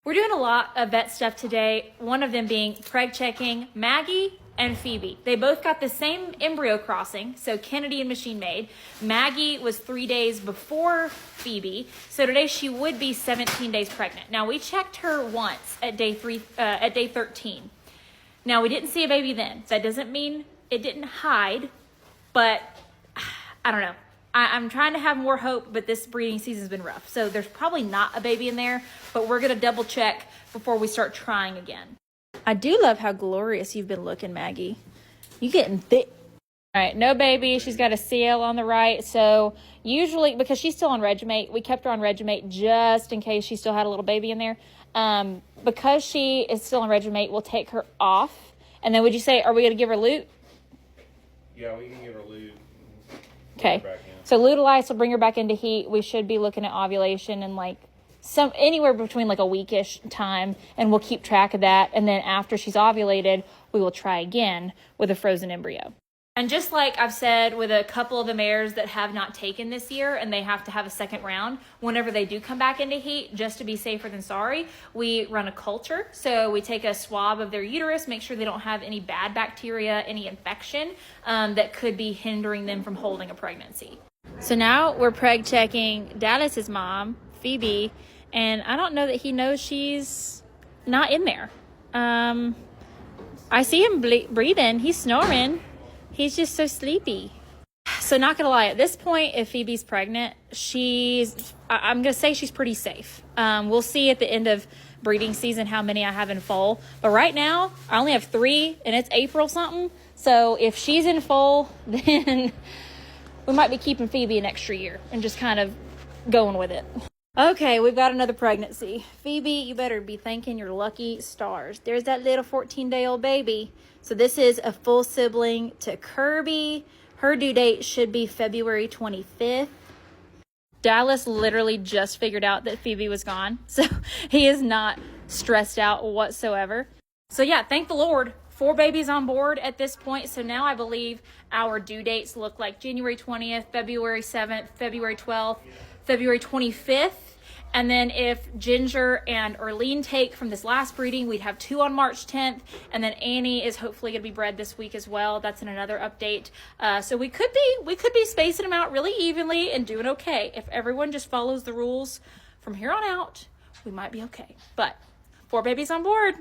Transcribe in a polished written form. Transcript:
We're doing a lot of vet stuff today, one of them being preg checking Maggie and Phoebe. They both got the same embryo crossing, so Kennedy and machine made. Maggie was 3 days before Phoebe, so today she would be 17 days pregnant. Now we checked her once at day 13. Now we didn't see a baby then. That doesn't mean it didn't hide, but I don't know. I'm trying to have more hope, but this breeding season's been rough. So there's probably not a baby in there, but we're going to double check before we start trying again. I do love how glorious you've been looking, Maggie. You getting thick. All right, no baby. She's got a CL on the right. So usually, because she's still on Regimate, we kept her on Regimate just in case she still had a little baby in there. Because she is still on Regimate, we'll take her off. And then would you say, are we going to give her lute? Yeah, we can give her lute. Okay. So Lutalize will bring her back into heat. We should be looking at ovulation in like anywhere between like a weekish time, and we'll keep track of that. And then after she's ovulated, we will try again with a frozen embryo. And just like I've said with a couple of the mares that have not taken this year and they have to have a second round, whenever they do come back into heat, just to be safer than sorry, we run a culture. So we take a swab of their uterus, make sure they don't have any bad bacteria, any infection that could be hindering them from holding a pregnancy. So now we're preg checking Dallas's mom, Phoebe, and I don't know that he knows she's not in there. I see him breathing. He's snoring. He's just so sleepy. So not gonna lie, at this point, if Phoebe's pregnant, I'm gonna say she's pretty safe. We'll see at the end of breeding season how many I have in foal. But right now, I only have 3 and it's April something. So if she's in foal, then we might be keeping Phoebe an extra year and just kind of going with it. Okay, we've got another pregnancy. Phoebe, you better be thanking your lucky stars. There's that little 14-day-old baby. So this is a full sibling to Kirby. Her due date should be February 25th. Dallas literally just figured out that Phoebe was gone. So he is not stressed out whatsoever. So yeah, thank the Lord. 4 babies on board at this point. So now I believe our due dates look like January 20th, February 7th, February 12th, February 25th. And then if Ginger and Erlene take from this last breeding, we'd have 2 on March 10th. And then Annie is hopefully going to be bred this week as well. That's in another update. So we could be spacing them out really evenly and doing okay. If everyone just follows the rules from here on out, we might be okay. But 4 babies on board.